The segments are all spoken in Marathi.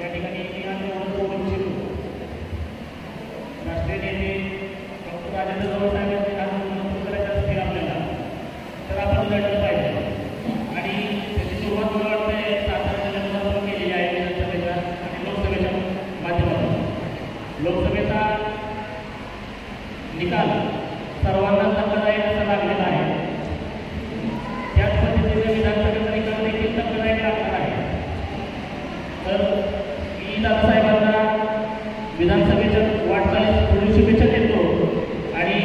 या ठिकाणी मी आज एवढं बोलू इच्छितो. राष्ट्रीय नेते डॉक्टर राजेंद्र गवळ साहेबांनी आज नमस्कार करायचं असतील आपल्याला, तर आपण लढलं पाहिजे. आणि त्याची सुरुवात मला वाटते सातारा जिल्ह्यातून केलेली आहे विधानसभेच्या आणि लोकसभेच्या माध्यमातून. लोकसभेचा निकाल सर्वांना धक्कादायक असा लागलेला आहे. त्याच पद्धतीने विधानसभेचा निकाल देखील धक्कादायक लागणार आहे. तर मी दादासाहेबांना विधानसभेच्या वाटचालीस पुढील शुभेच्छा देतो आणि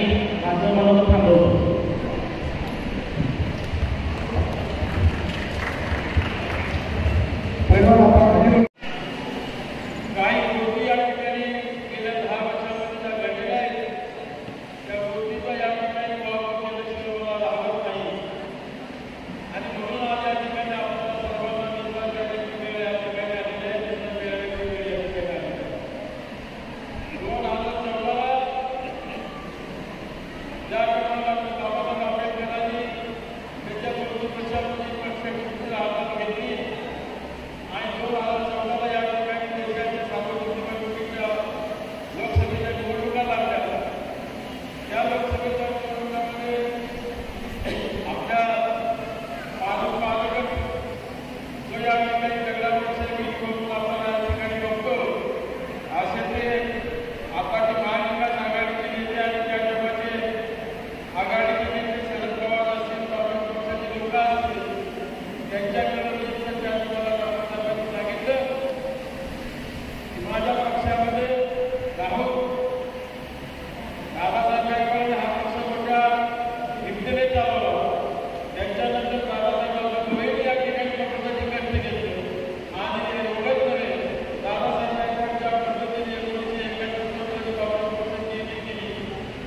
माझं मनोगत थांबवतो. काही गोष्टी या ठिकाणी गेल्या 10 वर्षामध्ये ज्या घडलेल्या आहेत त्या गोष्टीचा या ठिकाणी वापर केल्याशिवाय मला राहत नाही. आणि म्हणून आज या ठिकाणी आपल्याला सर्वांना विश्वास करण्याची वेळ या ठिकाणी आलेली आहे. त्यांना मिळालेली वेळ या ठिकाणी आलेली आहे. 2014ला ज्या प्रमाणात बाबासाहेब आंबेडकरांनी त्यांच्या पूर्वपक्षामध्ये पक्षाची हातात घेतली आणि 2014ला या ठिकाणी देशाच्या सार्वत्रिक निवडणुकीच्या लोकसभेच्या निवडणुका लागल्या. त्या लोकसभेच्या निवडणुकामध्ये आपल्या पालक जो या ठिकाणी दगडावरच्या करून आपण या ठिकाणी बघतो असे ते आताचे महाविकास आघाडीचे नेते आणि त्या टप्प्याचे आघाडीचे नेते शरद पवार असतील, काँग्रेस पक्षाचे लोक असतील, त्यांच्याकडे साहेबांनी सांगितलं की माझ्या पक्षामध्ये राहून दादासाहेबांनी हा पक्ष मोठ्या हिमतीने चालवला. त्यांच्यानंतर दादासाहेबांना या ठिकाणी पक्षाचे कष्ट घेतले आणि ते एवढंच नव्हे, दादासाहेबांच्या पद्धतीने 1971 काँग्रेस पक्षाची युती केली.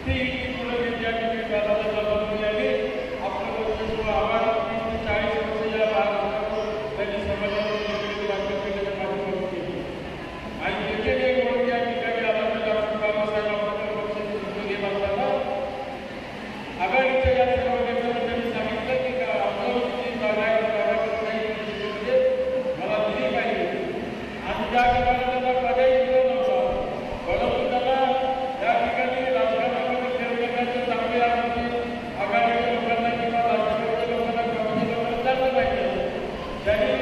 ती युती पुढे घेत या ठिकाणी दादासाहेबांना मिळाली. आपलं वर्चस्व आव्हान 30 ते 40 वर्ष या भारतावर त्यांनी समाजामध्ये राज्य केलेल्या माध्यमातून केली. आणि देखील एक गोष्ट या ठिकाणी आदरणीय डॉक्टर बाबासाहेब आंबेडकर पक्षाचे घेत असताना आघाडीच्या या सर्व नेत्यांना त्यांनी सांगितलं की अमरावतीची जागा मला दिली पाहिजे. आणि त्या ठिकाणी त्यांना पर्याय दिला नव्हता. परंतु त्यांना या ठिकाणी राजकारणामध्ये खेळ करण्याचे चांगले आघाडीच्या लोकांना किंवा राजकारणाच्या लोकांना गावाच्या लोकांना चांगलं पाहिजे. त्यांनी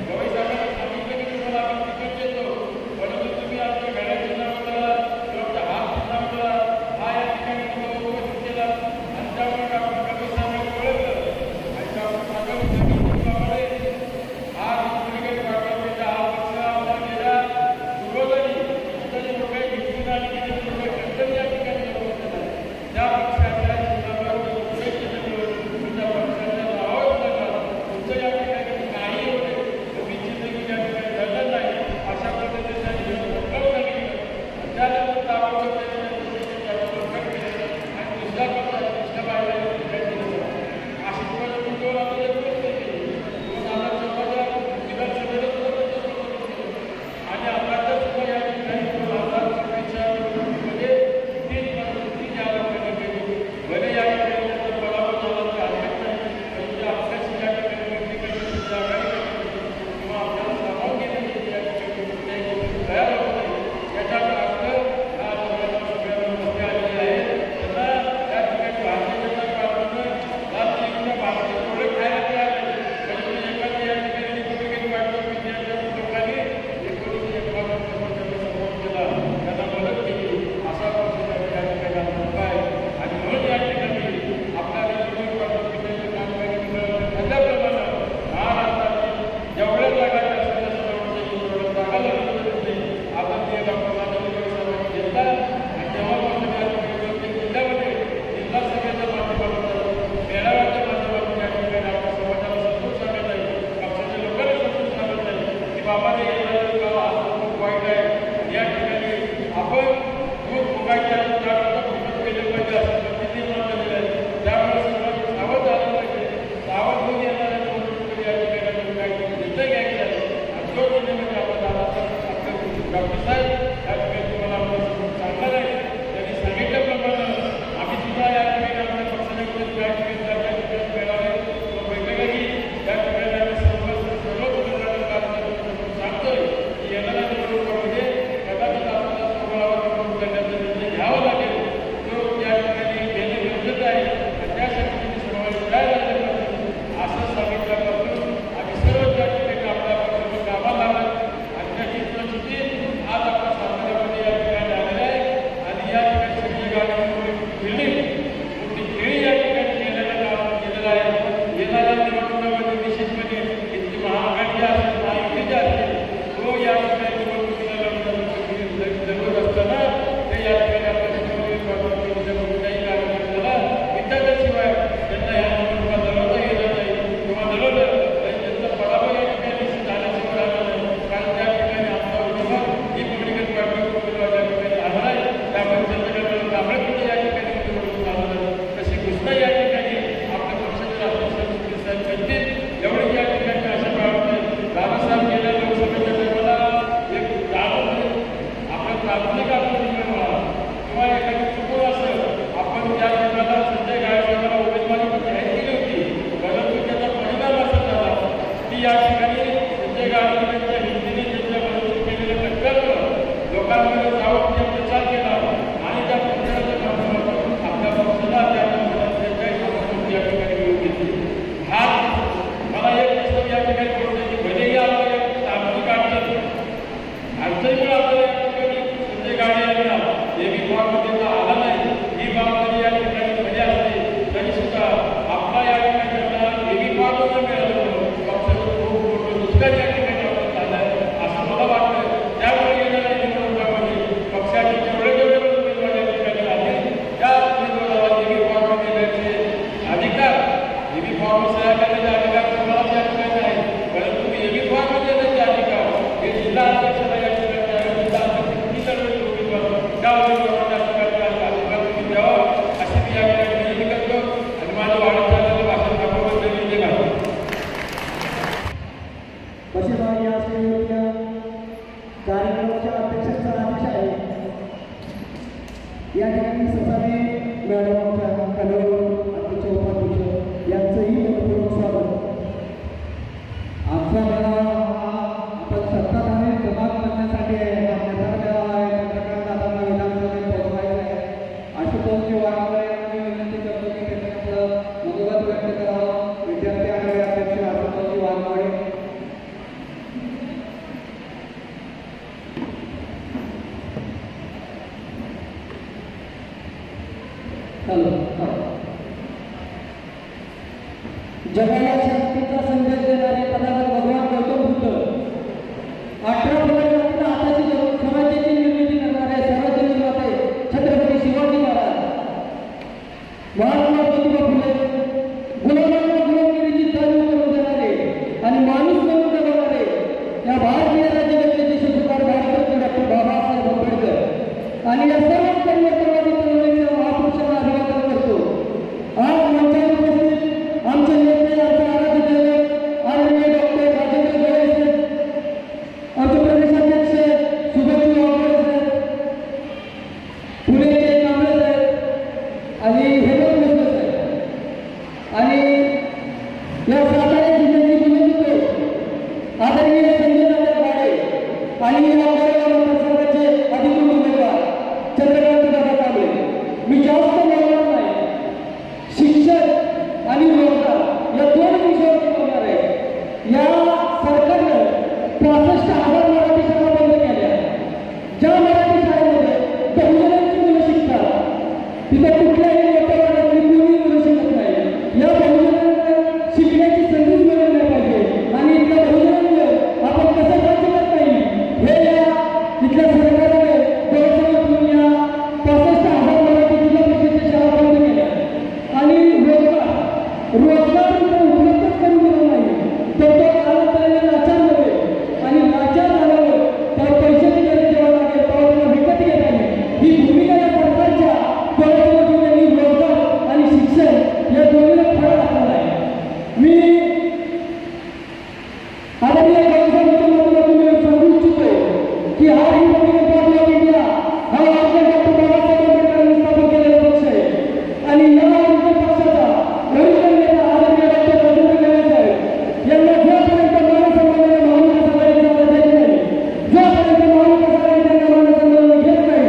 गवई साहेबांना सांगितलं की तुम्हाला आपण तिकीट देतो, परंतु तुम्ही आमच्या घड्या चिन्हावर किंवा हात चिन्हावर हा या ठिकाणी उपस्थित केला. आणि त्यामुळे डॉक्टर गवई साहेबांनी ओळखलं आणि डॉक्टर साहेबांनी हा क्रिकेट पाठवण्याचा हा पक्ष आपला गेला सुरुवातीला इतर लोक घेतली आणि किती लोक कंटन या ठिकाणी त्या पक्षाच्या चिन्हावर तुमच्या पक्षाच्या नावावर तुमचं या ठिकाणी काही होते जिंदगी या ठिकाणी घडलं नाही. अशा पद्धतीने सांगितलं. त्यानंतर ताबडतोब आणि दुसऱ्या पक्षाला दुसऱ्या बाहेर अशी परिस्थिती 2014 केली. 2014च्या विधानसभेला आणि आता सुद्धा या ठिकाणी 2026च्या निवडणुकीमध्ये तीच परिस्थिती या लोकांनी केली. भले या ठिकाणी त्यांचा पराभव झाला तर हरकत नाही, म्हणजे आपल्याशी या ठिकाणी प्रत्येकाची आघाडी किंवा आपल्याला सामावून घेण्याची या ठिकाणी तयार होत नाही. याचा अर्थ या सगळ्यांना मध्ये आलेले आहे. त्यांना या ठिकाणी भारतीय जनता पार्टीनं भारतीय थोडे खायला तयार आहे. परंतु एखादी या ठिकाणी रिपब्लिकन पार्टी विद्यार्थ्या लोकांनी 1951 सपोर्ट केला, त्यांना मदत केली. असा पक्ष या ठिकाणी आहे. आणि म्हणून या ठिकाणी आपल्या रिपब्लिकन पार्टीचे कामगारी ठरल्याप्रमाणे महाराष्ट्रातील जेवढ्या जागा असतील तेवढ्या जागा लढवली आदरणीय डॉक्टर राजेंद्र साहेबांनी घेतला. आणि तेव्हापासून या ठिकाणी जिल्ह्यामध्ये जिल्हा सभेच्या माध्यमातून मेळाव्याच्या माध्यमातून या ठिकाणी आपल्या समाजाला समजून सांगत आहे, पक्षाच्या लोकांना समजून सांगत आहे की बाबाने येणारे गाव हा खूप वाईट आहे. या ठिकाणी आपण दूध फुगायच्या खूपच केले पाहिजे असं पद्धतीने झालेलं आहे. त्यामुळे सर्वांनी सावध झालं पाहिजे. सावध होऊन येणाऱ्या निवडणुकीमध्ये या ठिकाणी काही निर्णय घ्यायचे आहे. आणि जो निर्णय म्हणजे आपण डॉक्टर साहेब या ठिकाणी तुम्हाला आपलं सांगणार आहे. त्यांनी सांगितल्याप्रमाणे आम्ही सुद्धा या ठिकाणी आपल्या पक्षाने या ठिकाणी मिळाले बैठकही या ठिकाणी आम्ही सर्व सांगतोय की येणाऱ्या की या ठिकाणी संजय गाडगीळांच्या हिंदीने त्यांच्याबरोबर केलेलं कर्तव्य लोकांमध्ये जाऊन ते प्रचार केला आणि त्या प्रचाराच्या माध्यमातून आपल्या पक्षाला त्यांच्या या ठिकाणी मिळवून घेतली. हा मला एक प्रश्न या ठिकाणी पडतो की भलेही आपल्याला तांत्रिक अडचणीमुळे आपल्याला या ठिकाणी संजय गाडगीळांना देवी फॉर्ममध्ये आला नाही, ही बाब जरी या ठिकाणी खरी असते तरी सुद्धा आपला या ठिकाणी देवी फॉर्म न मिळालं पक्षाचं खूप मोठं नुकसान या ठिकाणी आपण झालं आहे असं मला वाटतं. त्यामुळे येणाऱ्या निवडणुकामध्ये पक्षाचे जेवढे उमेदवार या ठिकाणी आले त्या उमेदवाराला देवी फॉर्म देण्याचे अधिकार, देवी फॉर्म सह्या करण्याचे अधिकार तुम्हाला या ठिकाणी आहे, परंतु देवी फॉर्म देण्याचे अधिकार हे जिल्हा अध्यक्षाला या ठिकाणी आहे. जिल्हा अध्यक्ष सर्व उमेदवार त्या उमेदवारांना अधिकार तुम्ही द्यावा अशी मी या ठिकाणी विनंती करतो आणि माझं वाढत झालेलं भाषण थांबवण्याचे निर्णय घालतो. पशुभागी असलेल्या कार्यक्रमाच्या अध्यक्षांचा आदेश आहे. या ठिकाणी ससाने मॅडमच्या कन्व्हेनर अध्यक्ष उपाध्यक्ष यांचंही मनपूर्वक स्वागत. आमचा मेळावा हा आपण सत्ताधारी जमात करण्यासाठी आहे. मेळावा आहे चंद्रकांत विधानसभेत पोहोचवायचा आहे. आशुतोष वाघमारे यांना विनंती करतो की त्यांनी आपलं मनोगत व्यक्त करावं. विद्यार्थी आघाडी अध्यक्ष आशुतोष वाघमारे. जगाला शांतीचा संदेश देणारे तथागत भगवान गौतम बुद्ध 18 फरवरीला आताची समाजाची निर्मिती करणारे सर्वजन निर्माते छत्रपती शिवाजी महाराज, महात्मा ज्योतिबा फुले, गुलामांना गुलामगिरीची जाणीव करून देणारे आणि माणूस म्हणून जगवणारे या भारतीय राज्यघटनेचे शिल्पकार भारतरत्न डॉक्टर बाबासाहेब आंबेडकर आणि या सर्व परिवर्तनवादी चळवळीच्या महापुरुषांना अभिवादन करतो. आज मंचावर उपस्थित आमचे नेते, आमचे आराध्य दैवत आदरणीय डॉक्टर राजेंद्र गवळे साहेब, आमचे प्रदेशाध्यक्ष सुगंधी वाघमारे साहेब, पुणेचे कांबळे साहेब आणि हेमंत मिश्र साहेब आणि या सातारा जिल्ह्याची निवडणूक आदरणीय संजय गाडे आणि या मतदारसंघाचे अधिकृत उमेदवार चंद्रकांत दादा कांबळे. मी जास्त बोलणार नाही. शिक्षण आणि रोजगार या दोन विषयावर बोलणार आहे. या सरकारनं 65,000 मराठी शाळा बंद केल्या. ज्या मराठी शाळेमध्ये बहुजनांची मुलं शिकतात तिथं कुठल्याही मोठ्या वर्गातली कोणी मुलं शिकत नाही. या बहुजनांना शिकण्याची संधीच मिळाली नाही पाहिजे आणि इथल्या बहुजनांमुळे आपण कसं राज्य करता येईल हे या इथल्या सरकारने व्यवसायातून या 65,000 मराठी जिल्हा परिषदेच्या शाळा बंद केल्या आणि रोजगार उपलब्धच करून दिला नाही. तर तो कालांतराने लाचार नव्हे आणि लाचार झाल्यावर त्या पैशाची गरज जेव्हा लागेल तेव्हा त्याला विकत घेता येईल. ही भूमिका या सरकारच्या डोळ्यासमोर त्यांनी रोजगार आणि शिक्षण या दोन्हीला फळा घातलेला आहे. मी आदरणीय गावसाहेबांच्या माध्यमातून मी सांगू इच्छितो की हा रिपब्लिकन पार्टी ऑफ इंडिया हा आपल्या डॉक्टर बाबासाहेब आंबेडकरांनी स्थापन केलेला पक्ष आहे आणि या पक्षाचा वरिष्ठ नेता आदरणीय डॉक्टर राजेंद्र गवळे साहेब यांना जोपर्यंत मानसन्मानाने महाविकास आघाडीचा आवाज येत नाही, जोपर्यंत महाविकास आघाडी त्यांना मानसन्मानाने घेत नाही,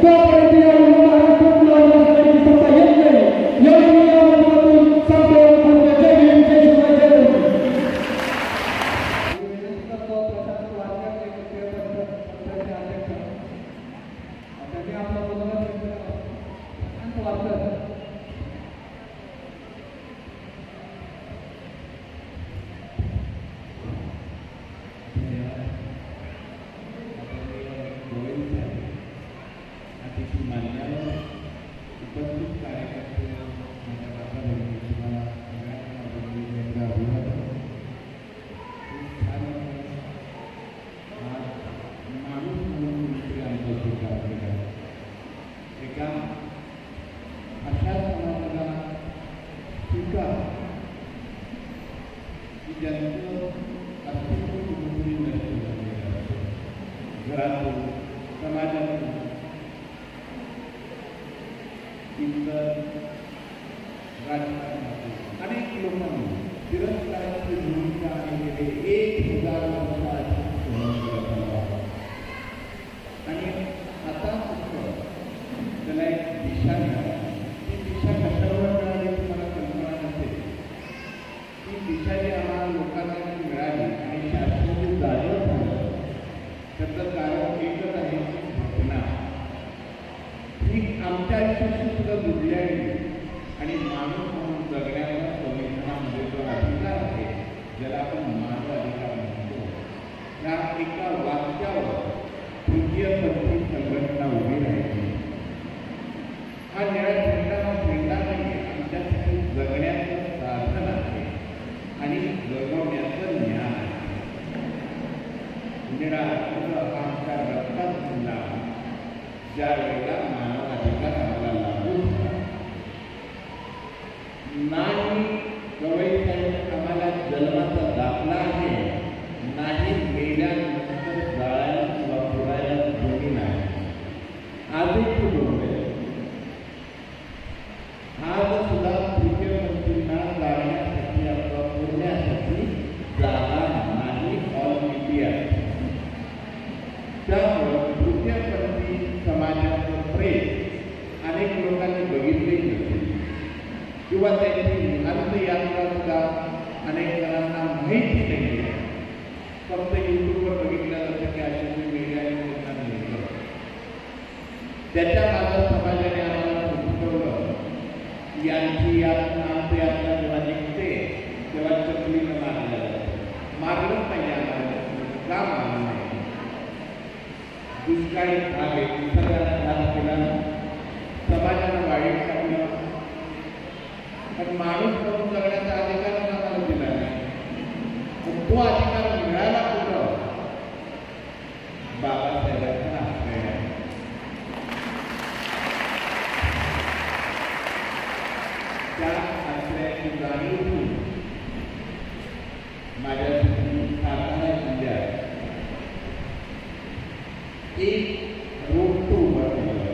तोपर्यंत या महाराष्ट्रात महाविकास आघाडीची सत्ता येत नाही. एवढं मी या माध्यमातून सांगतो. जय भीम, जय शिवराय, जय गौरव. घरातून समाजातून इतर राजकारणातून अनेक लोकांनी तिरस्काराची भूमिका केली. आमच्या आयुष्याशी सुद्धा जुळली आहे आणि माणूस म्हणून जगण्याचा संविधानामध्ये जो अधिकार आहे ज्याला आपण मानव अधिकार म्हणतो त्या एका वाक्यावर तृतीयपंथी संघटना उभी राहिली. हा निळा झेंडा नाही, आमच्यासाठी जगण्याचं साधन आहे आणि जगवण्याचं ज्ञान आहे. निळा आमच्या रक्तात झाला ज्या वेळेला मानव अधिकार आम्हाला लागू झाला नाही. गवई साहेब आम्हाला जन्माचा दाखला आहे नाही, मेल्यानंतर जाळायला किंवा फोडायला दोन्ही नाही. आजही तो बरोबर आहे. आज सुद्धा तृतीयपंथींना जाण्यासाठी अथवा पुरण्यासाठी जागा नाही ऑल इंडिया. त्यामुळं तृतीयपंथी समाजाचं प्रेम अनेक लोकांनी बघितलेही नसेल किंवा त्यांची अंतयात्रा सुद्धा अनेक जणांना माहिती नाही आहे. फक्त यूट्यूबवर बघितलं जातं की अशी मीडियाने लोकांना घेतलं. त्याच्या मागं समाजाने आम्हाला सुचवलं यांची अंतयात्रा जेव्हा निघते तेव्हा चकलीनं मारलं जातं. मारलंच पाहिजे आम्हाला, का मारलं नाही? दुष्काळी भाग आहे, निसर्गानं त्रास केला, समाजानं वाईट टाकलं, पण माणूस म्हणून जगण्याचा अधिकार आम्हाला दिला नाही. तो अधिकार मिळाला कुठं? बाबासाहेबांचा आश्रय आहे. त्या आश्रयाची जाणीव माझ्यासाठी सातारा जिल्ह्यात एक रोपटं उभं केलं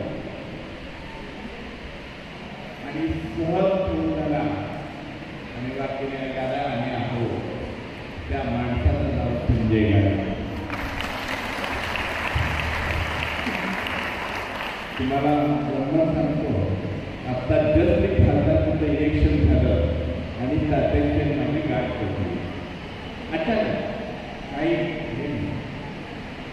आणि सहज सुरू झाला आणि वाक्याने गाडा आम्ही आहोत. त्या माणसाचं नाव संजय गाडा. तुम्हाला गंमत सांगतो, आत्ता जस्ट खासदारचं इलेक्शन झालं आणि तात्यांची माझी गाठ पडली. अचानक काही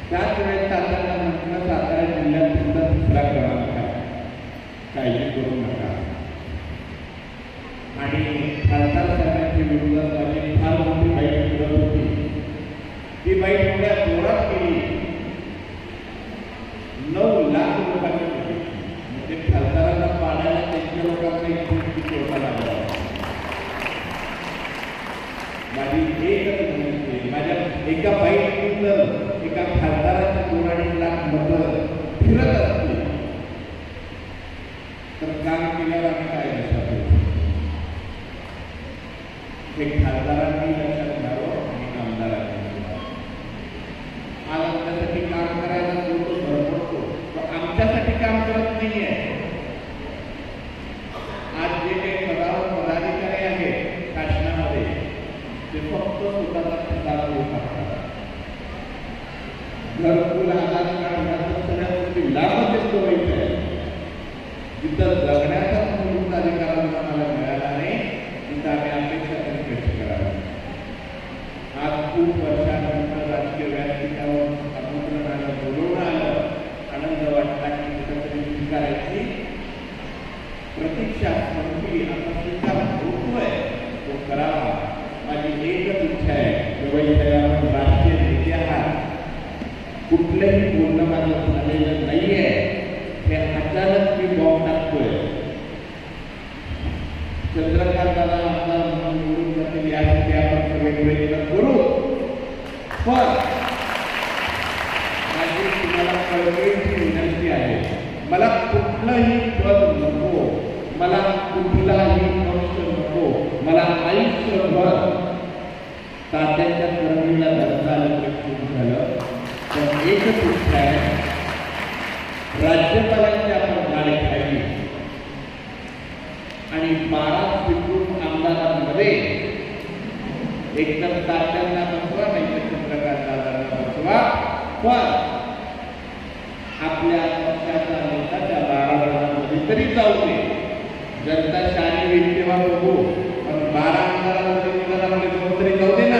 त्याच वेळेस तात्यांना म्हटलं सातारा जिल्ह्यात तुमचा दुसरा क्रमांक आहे, काळजी करू नका. आणि खासदार साहेबांच्या विरोधात माझी फार मोठी बाईट करत होती. ती बाईट एवढ्या जोरात केली 9 लाख लोकांनी केली. म्हणजे खासदारांना पाडायला त्यांच्या लोकांना इथे होता लागला. माझी एकच विनंती, माझ्या एका बाईटतून एका खासदाराच्या 2-2.5 लाख मतं फिरत असतील तर काम केल्यावर आम्ही काय लक्षात येतो? हे खासदारांनी लक्षात घ्यावं आणि आमदारांनी. आज आमच्यासाठी काम करायला जो तो भरपडतो तो आमच्यासाठी काम करत नाही आहे. आज जे काही पदाधिकारी आहेत शासनामध्ये ते फक्त स्वतःचा खिसा करू शकतात. घरकुल आधार कार्ड ह्या सगळ्या गोष्टी लाभच येतो व्हायचं आहे. जिथं जगण्याचा मूलभूत अधिकार आम्हाला मिळाला नाही तिथं आम्ही अपेक्षा तरी कशी करावी. आज खूप वर्षानंतर राजकीय व्यासपीठावर आमंत्रण आलं, बोलवून आलं, आनंद वाटला की कुठंतरी स्वीकारायची प्रतीक्षा संपली, आता स्वीकार होतोय, तो करावा. माझी एकच इच्छा आहे, आपण राष्ट्रीय नेते आहात, कुठलंही बोलणं माझं झालेलं नाहीये. हे अचानक मी बॉम्ब टाकतोय. चंद्रकांत दादा आमदार म्हणून निवडून जातील यासाठी आपण सगळे प्रयत्न करू. पण माझी तुम्हाला कळकळीची विनंती आहे, मला कुठलंही पद नको, मला कुठलाही पक्ष नको, मला आयुष्यभर तात्यांच्या कर्मीला धरता आलं तरी खूप झालं. पण एकच इच्छा आहे, राज्यपालांची आपण गाडी खाली आणि 12 स्वीकृत आमदारांमध्ये एकतर तात्यांना बसवा नाही तर चंद्रकांत दादांना बसवा. पण आपल्या पक्षाचा नेता त्या 12 जणांमध्ये तरी जाऊ दे. जनता शाही होईल तेव्हा बघू, पण 12 आमदारांमध्ये निघाल्यामध्ये 2 तरी जाऊ दे ना,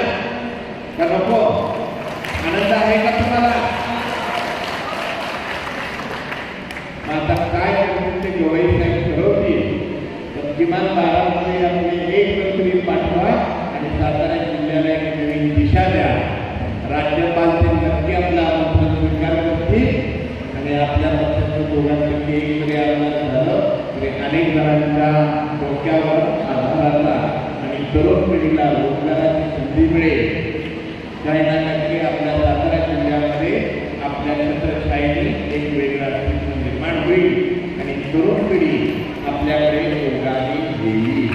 का नको? आनंद आहे का तुम्हाला? आता काय करतील ते महिलांच्या डोक्यावर आधाराचा आणि तरुण पिढीला रोजगाराची संधी मिळेल त्याला नक्की आपल्या सातारा जिल्ह्यामध्ये आपल्या छत्रछायेने एक वेगळा अस्तित्व निर्माण होईल आणि तरुण पिढी आपल्याकडे योगाने येईल.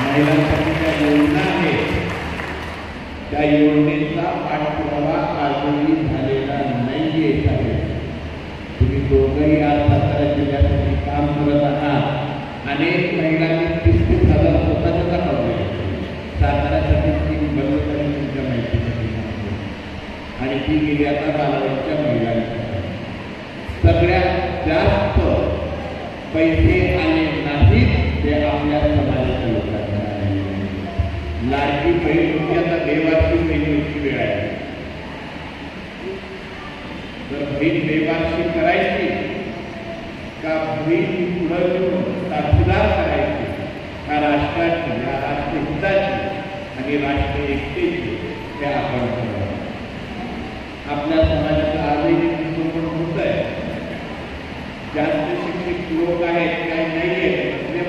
महिलांसाठी ज्या योजना आहेत त्या योजनेचा पाठपुरावा आजही झालेला नाहीये. तुम्ही दोघंही आज सातारा जिल्ह्यासाठी काम करत आहात. अनेक महिलांनी 30,000 स्वतःच्या काढले साताऱ्यासाठी ती बंद करून तुमच्या माहितीसाठी आणि ती गेली आता बालवाडीच्या महिलांसाठी. सगळ्यात जास्त पैसे आले नाहीत ते आपल्या समाजाच्या लोकांना आले. लाडकी बहीण होती आता बेवारशी बहिणीची वेळ आहे. तर बहीण बेवारशी करायची का बहीण पुढं घेऊन साथीदार करायची का राष्ट्राची या राष्ट्रहिताची आणि राष्ट्र एकतेची ते आपण करावं. आपल्या समाजाचा आजही पण होत आहे. जास्त शिक्षित लोक आहेत काही नाही आहेत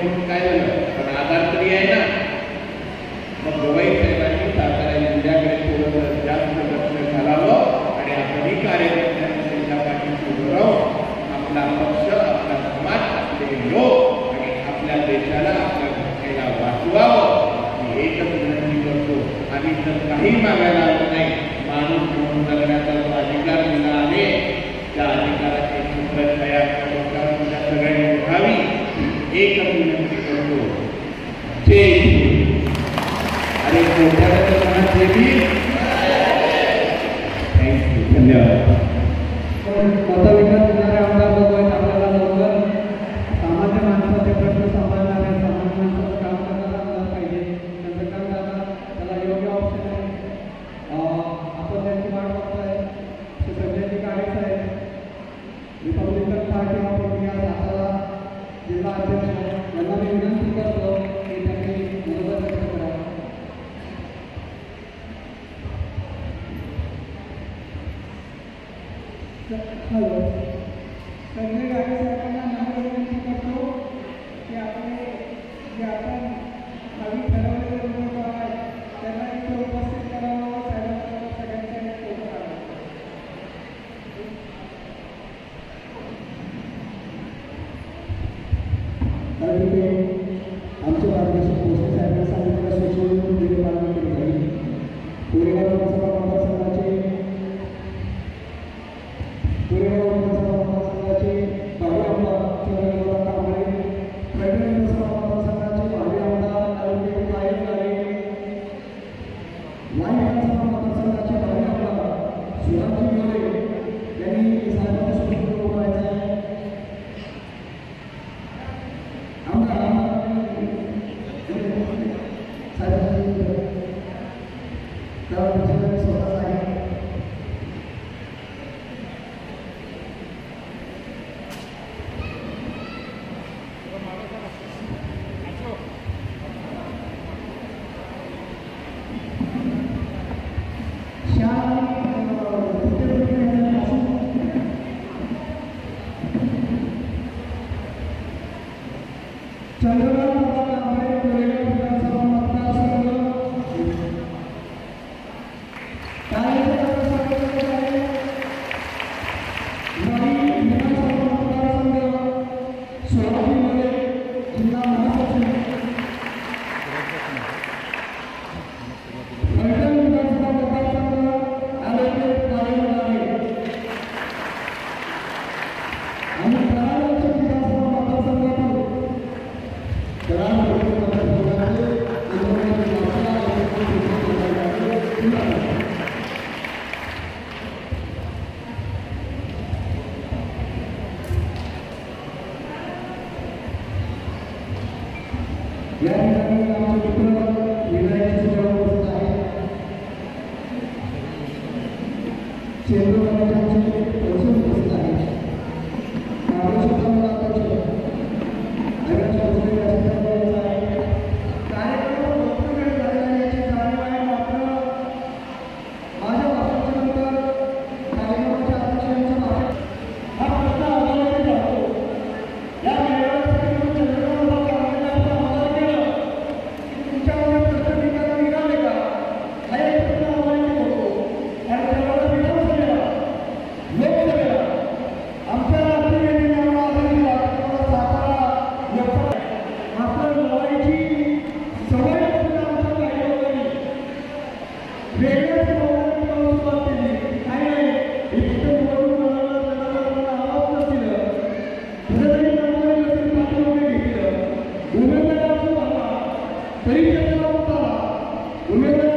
म्हणून काय झालं पण आधार तरी आहे ना. मग गवई साहेबांनी सातारा जिल्ह्याकडे थोडं जास्त लक्ष घालावं आणि आपणही कार्यकर्त्यांनी त्यांच्या पाठीशी उभं राहून आपला पक्ष आपला समाज आपले लोक आणि आपल्या देशाला आपल्या घटनेला वाचवावं ही एकच विनंती करतो. आम्ही तर काही मागायला आलो नाही. माणूस म्हणून जगण्याचा जो अधिकार दिला आहे त्या अधिकाराची छत्रछाया लोकांच्या सगळ्यांनी उठावी एकच विनंती करतो. जय अरे थँक्यू. धन्यवाद. मताधिकार देणारे आमदार लोक आहेत. आपल्याला लवकर सामान्य माणसाचे प्रश्न सांभाळणारे सामान्य माणसाचं काम करणारा आमदार पाहिजे. चंद्रकांत दादा त्याला योग्य ऑप्शन आहे. आपण त्यांची वाट बघतोय. श्री संजयजी काळे साहेब republican party of India Satara जिल्हा अध्यक्ष यांना मी विनंती करतो की त्यांनी मनोबल व्यक्त करावं. हॅलो संजय गाडे साहेबांना नम्र विनंती करतो की आपले जे आपण नवीन ठरवलेले उमेदवार आहेत त्यांना इथे उपस्थित करावं. साहेबांबरोबर सगळ्यांच्या फोटो काढावा. कारण तिथे आमचे मार्गदर्शक भोसले साहेबांनी सांगितलेल्या सूचनेतून तिथे पालन केली जाईल. कोरेगाव विधानसभा मतदारसंघाचे भावी आमदार चंद्रकांत कांबळे, पैठण विधानसभा मतदारसंघाचे भावी आमदार ॲडव्होकेट नाईक गाडे, वाई विधानसभा मतदारसंघाचे भावी आमदार शिवाजी मोरे यांनी साहेबांच्या सोबत उभं राहायचं आहे. आमदार साहेबांच्या स्वतःच आहे. चंद्रकांत कांबळे कोरेगाव विधानसभा मतदारसंघ या ठिकाणी आमचे मित्र विनायक सुजाव उपस्थित आहेत. चेंडू कमिटीचे प्रसून उपस्थित आहेत. कार्यक्रम भक्तगण झालेला याची जाणीव आहे. मात्र माझ्या भाषणानंतर कार्यक्रमाच्या अध्यक्षांच्या हा प्रश्न अधोरेखित राहतो. या वेळेवर वेगळ्याच भावनेने पाऊस सुरुवात केली. काही नाही, इथं बोलून मला आवाज नसतील, कुठेतरी नागरिक नसतील पाठीमागे घेतलं. उमेदवार असं आला तरी त्याचा होता उमेदवार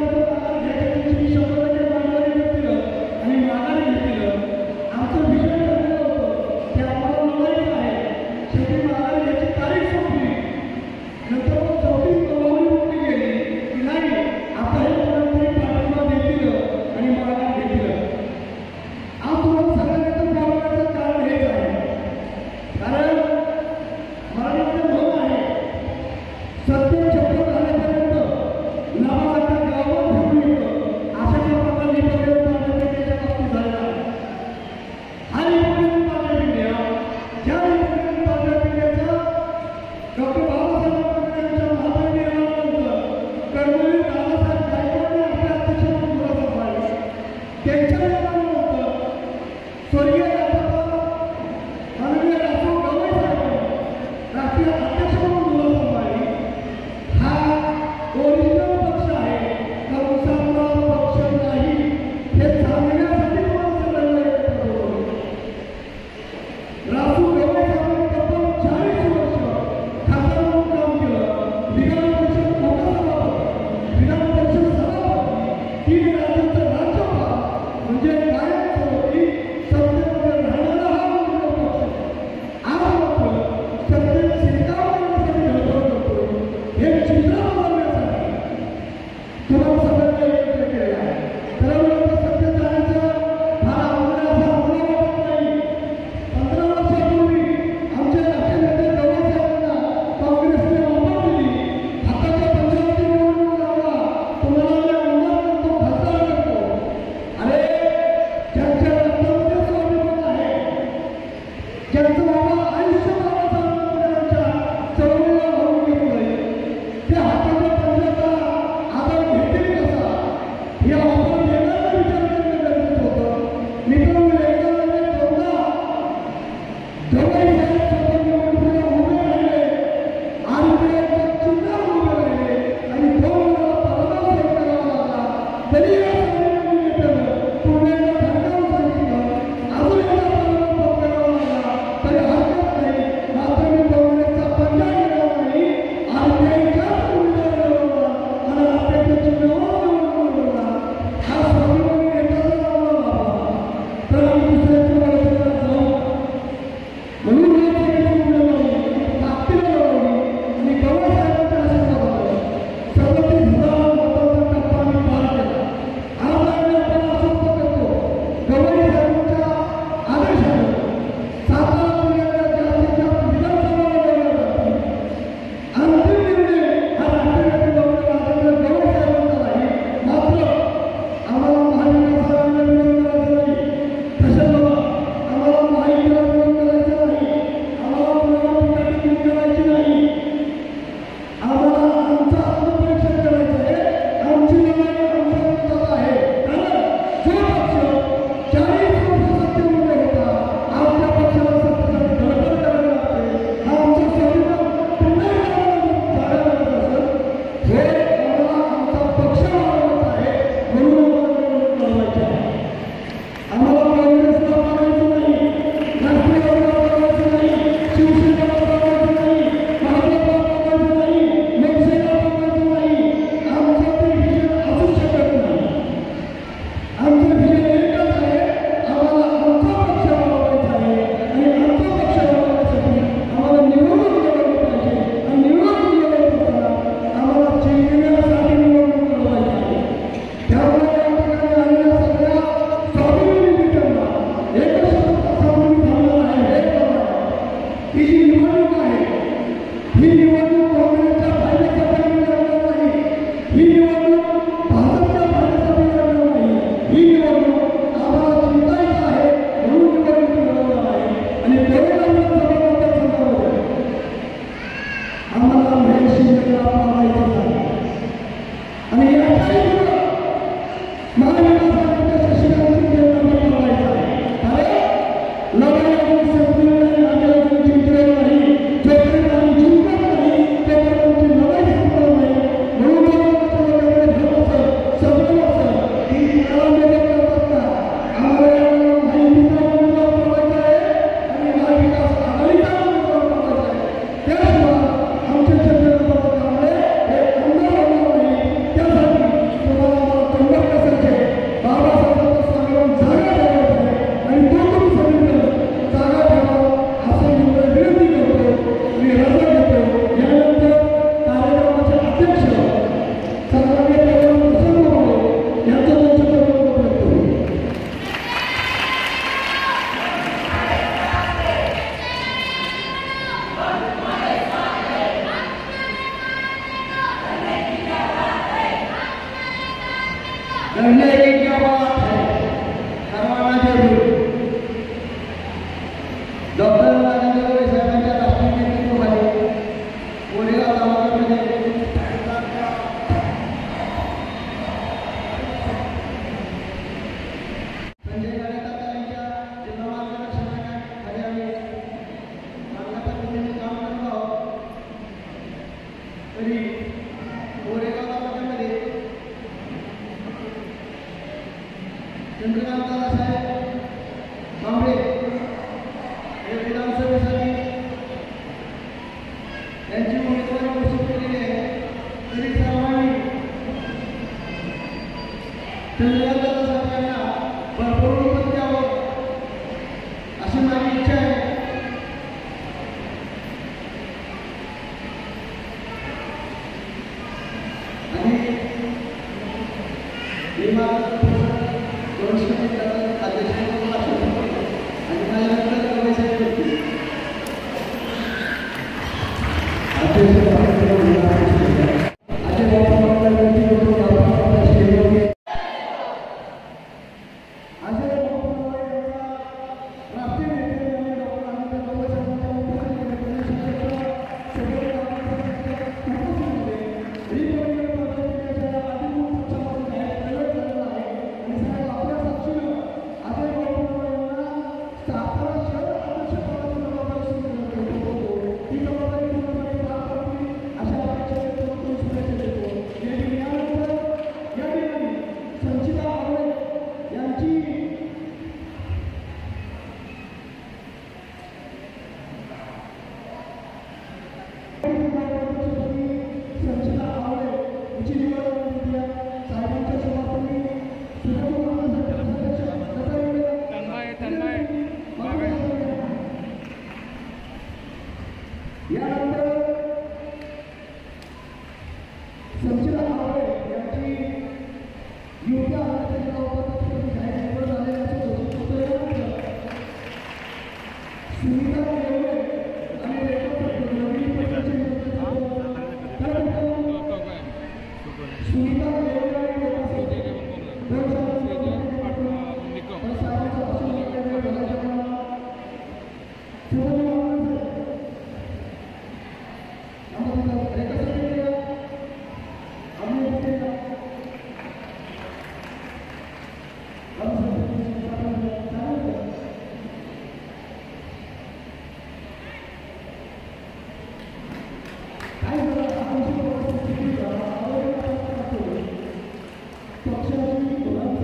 घ्यायच्या दिवशी 100% माघारी घेतलं आणि माघारी घेतलं. आमचं विषय ठरलेलं होतं की आम्हाला माघारी आहे. शेवटी माघारी घ्यायची तारीख संपली. नंतर मग 24 कमावली उठली गेली की नाही आता हे कोणातरी पाठिंबा देतील क्या बात है, सर्वांना जरूर. डॉक्टर राजेंद्र गोरे साहेबांच्या राष्ट्रीय नेतृत्वाखाली कोरेगाव तालुक्यामध्ये संजय गाडेकर यांच्या जिल्हा मार्गदर्शनाखाली आम्ही चांगल्या पद्धतीने काम करत आहोत. तरी कोरेगाव तालुक्यामध्ये चंद्रकांत दादासाहेब कांबळे हे विधानसभेसाठी यांची उमेदवारी घोषित केलेली आहे. तरी सर्वांनी चंद्रकांत दादासाहेब यांना भरपूर मत द्यावं अशी माझी इच्छा आहे. आणि मी माझं पक्षाची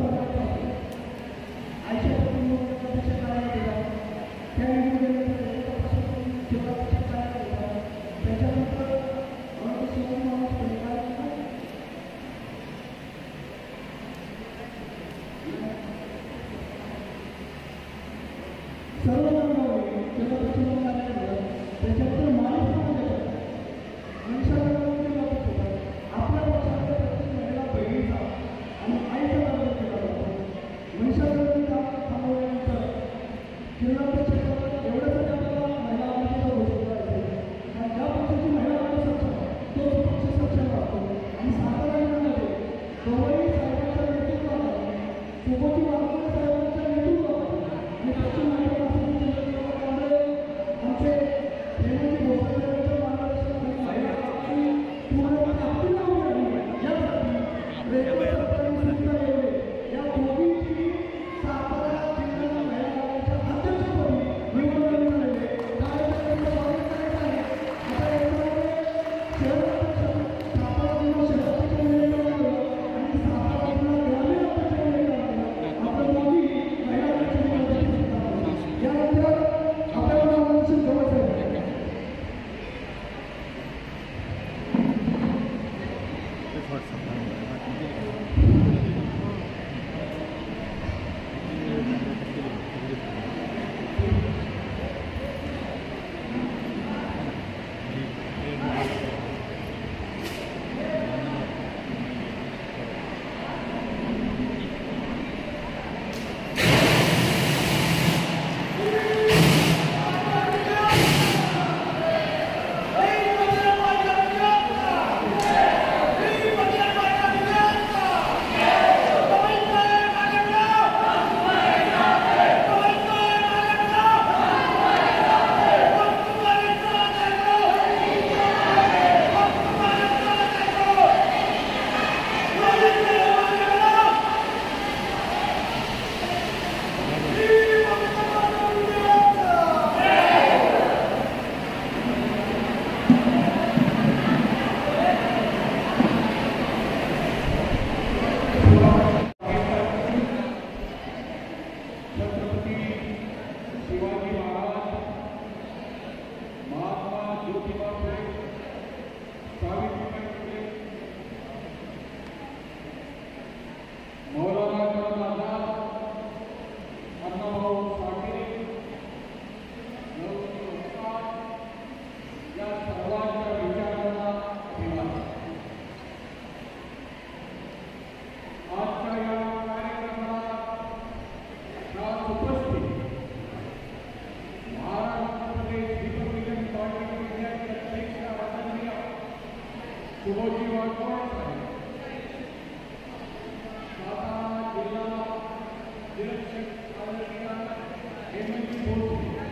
भोसले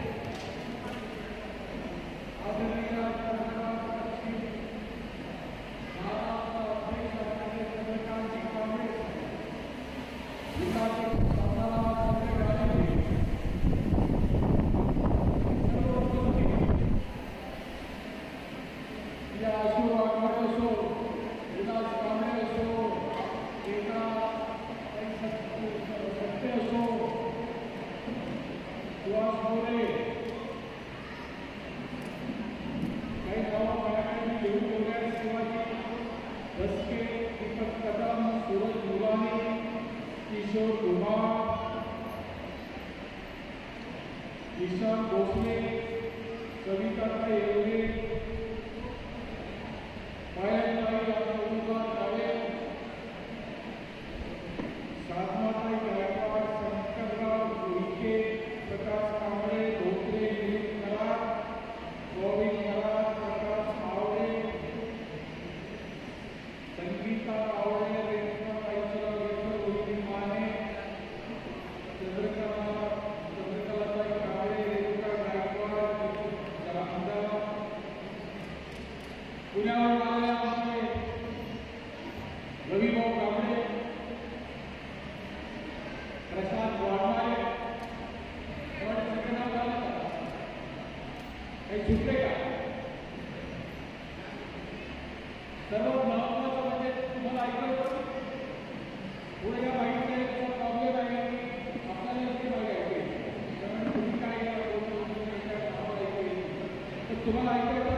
आदरणीय राष्ट्रपती महाराष्ट्र अध्यक्ष चंद्रकांतजी काँग्रेस विकास किशोर कुमार ईशान भोसले कविता येवले पायलताई अब्दुल्ला दावे साधनाताई गायकवाड शंकरराव उईके प्रकाश कांबळे धोत्रे दिलीप कराड गोविंद कराड प्रकाश आवडे संगीता आवडे रेणुका पायचराव माने चंद्रकलाताई काळे रेणुका गायकवाड जरांदा पुण्यावर आलेल्या आमचे रविभाऊ कांबळे प्रशांत वाडमारे सगळं झालं काही सुटले का सर्वात महत्वाचं म्हणजे तुम्हाला ऐकलं पुढे या माहितीचा प्रॉब्लेम आहे की आपल्याला नक्की माहिती आहे कारण तुम्ही काय तर तुम्हाला ऐकायचं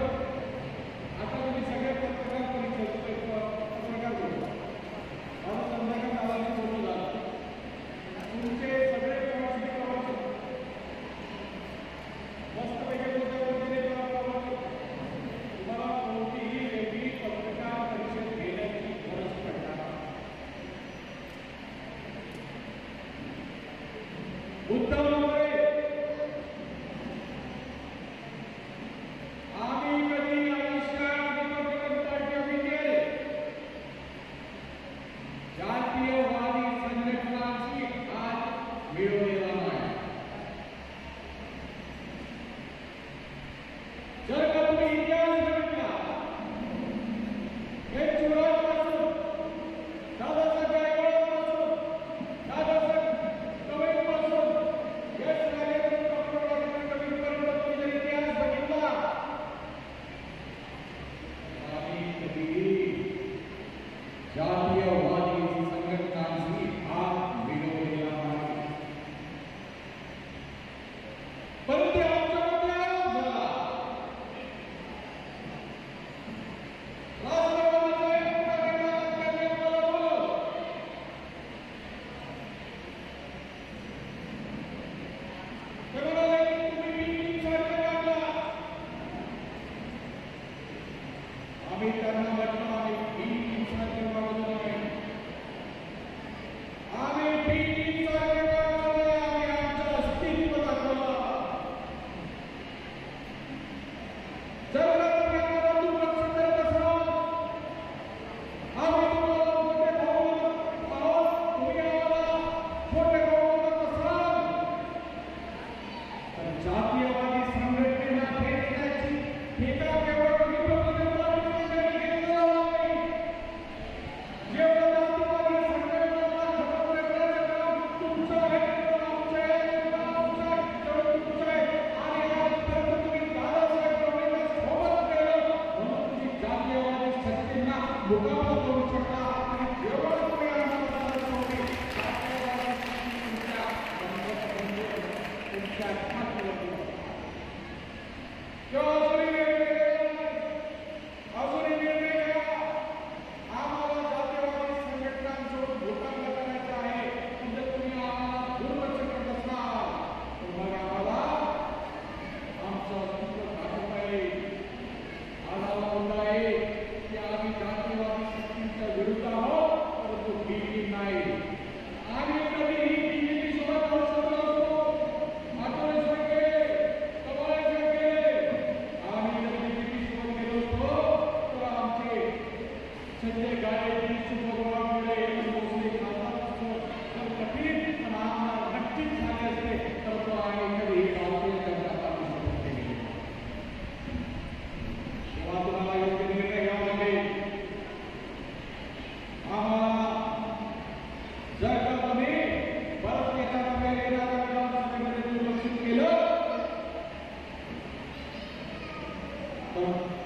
आता तुम्ही सगळे पत्रकार पत्रकार बोलतो आता संध्याकाळ नावाने बोलू झाला तुमचे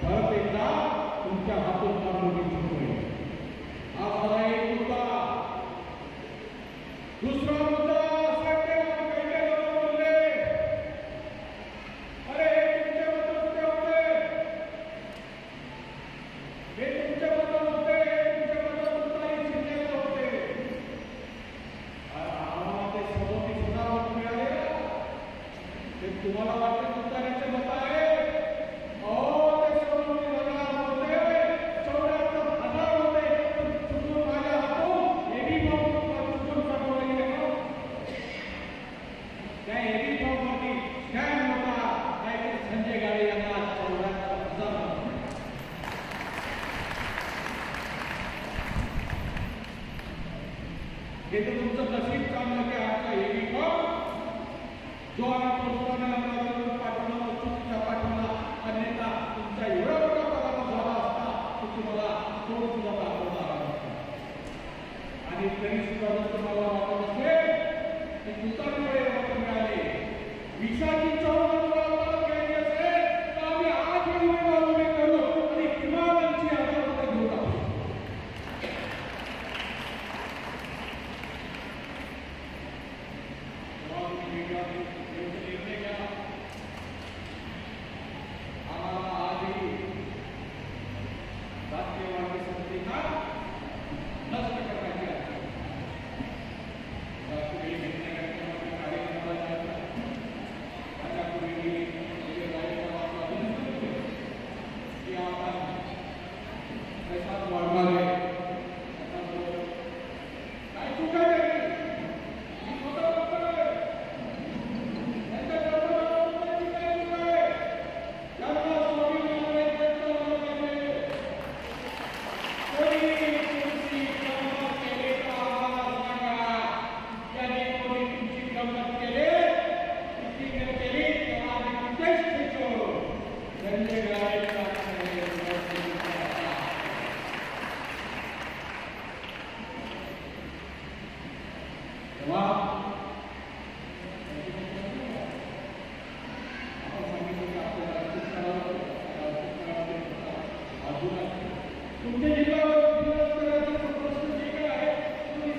परत एकदा तुमच्या हातून फार मोठी चूक होईल. हा मला एक मुद्दा. दुसरा मुद्दा असा की काही लोक बोलले, अरे हे तुमच्याबद्दल कुठे होते, हे तुमच्याबद्दल होते, तुमच्याबद्दल मुद्दाही चिंतेत होते. आम्हाला ते 37,000 मत मिळाले. ते तुम्हाला वाटते तुमच्याकडचे मत आहे. हे तर तुमचं नशीब चांगलं की आजचा हेवी जो आम्ही पोस्टाने पाठवला चुकीचा पाठवला, अन्यथा तुमचा एवढा मोठा पराभव झाला असता की तुम्हाला तोड सुद्धा दाखवता आला नसता. आणि तरी सुद्धा जर तुम्हाला वाटत असेल की तुतारीमुळे मत मिळाले, विषाची चव आपल्याला घ्यायची असेल तर आम्ही आज हे उमेदवार उभे करू आणि किमान आमची आधार घेऊन टाकू. तुमच्या जिल्ह्यावर प्रश्न जे काय आहे तुम्ही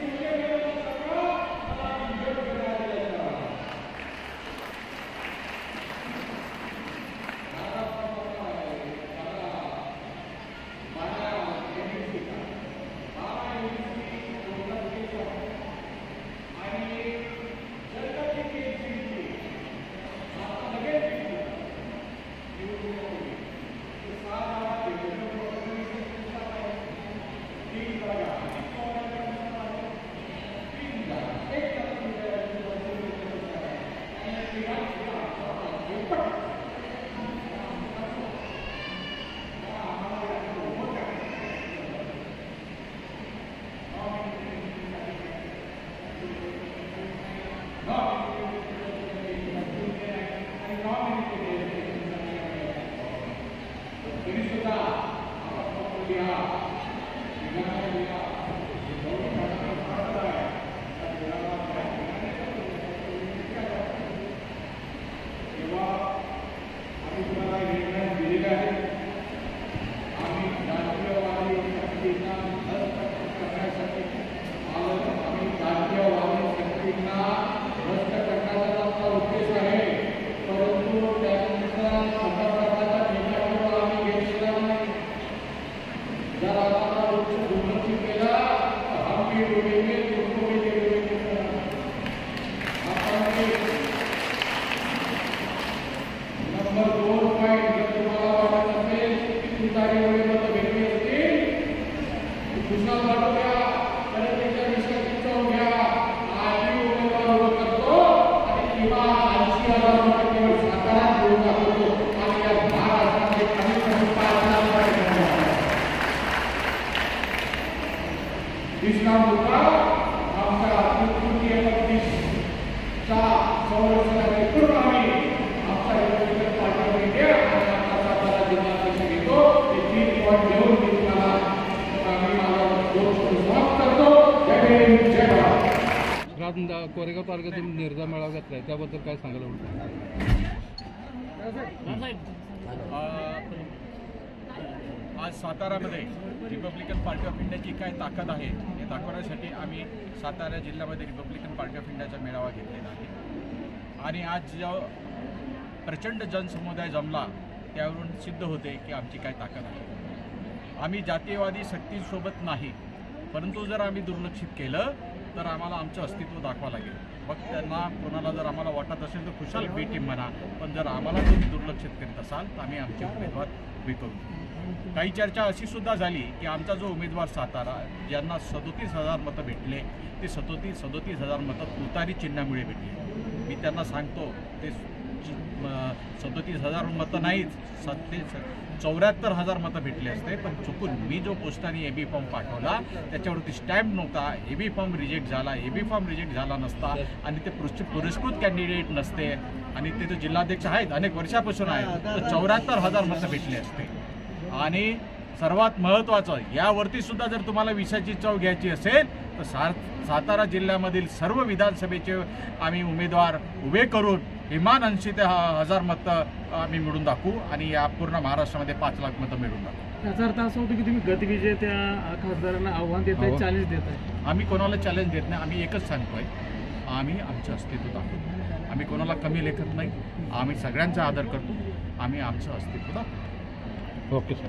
आणि आज कोरेगाव तालुक्यात निर्धार मेळावा घेतला आहे, त्याबद्दल काय सांगायला आवडेल? आज सातारामध्ये रिपब्लिकन पार्टी ऑफ इंडियाची काय ताकद आहे हे दाखवण्यासाठी आम्ही सातारा जिल्ह्यामध्ये रिपब्लिकन पार्टी ऑफ इंडियाचा मेळावा घेतलेला आहे आणि आज जो प्रचंड जनसमुदाय जमला त्यावरून सिद्ध होते की आमची काय ताकद आहे. आम्ही जातीयवादी शक्तींसोबत नाही, परंतु जर आम्ही दुर्लक्षित केलं तर आम्हाला आमचं अस्तित्व दाखवावं लागेल. मग त्यांना कोणाला जर आम्हाला वाटत असेल तर खुशाल बी टीम म्हणा, पण जर आम्हाला तुम्ही दुर्लक्षित करीत असाल तर आम्ही आमचे उमेदवार उभे करू. काही चर्चा अशी सुद्धा झाली की आमचा जो उमेदवार सातारा ज्यांना 37,000 मतं भेटले ते 37,000 मतं तुतारी चिन्हामुळे भेटले. मी त्यांना सांगतो ते 37,000 मतं नाहीच, 74,000 मतं भेटले असते, पण चुकून मी जो पोस्टाने एबी फॉर्म पाठवला त्याच्यावरती स्टॅम्प नव्हता, एबी फॉर्म रिजेक्ट झाला. एबी फॉर्म रिजेक्ट झाला नसता आणि ते पुरस्कृत कॅन्डिडेट नसते आणि ते जो जिल्हाध्यक्ष आहेत अनेक वर्षापासून आहेत तर 74,000 मतं भेटले असते. आणि सर्वात महत्त्वाचं यावरती सुद्धा जर तुम्हाला विषयाची चव घ्यायची असेल तर सातारा जिल्ह्यामधील सर्व विधानसभेचे आम्ही उमेदवार उभे करून किमान 80 ते 1000 मतं आम्ही मिळून दाखवू आणि या पूर्ण महाराष्ट्रामध्ये 5 लाख मतं मिळून दाखवू. याचा अर्थ असा होतो की तुम्ही गतविजय त्या खासदारांना आव्हान देत आहे, चॅलेंज देत आहे? आम्ही कोणाला चॅलेंज देत नाही, आम्ही एकच सांगतोय आम्ही आमचं अस्तित्व दाखवतो. आम्ही कोणाला कमी लेखत नाही, आम्ही सगळ्यांचा आदर करतो, आम्ही आमचं अस्तित्व दाखवतो. Okay sir.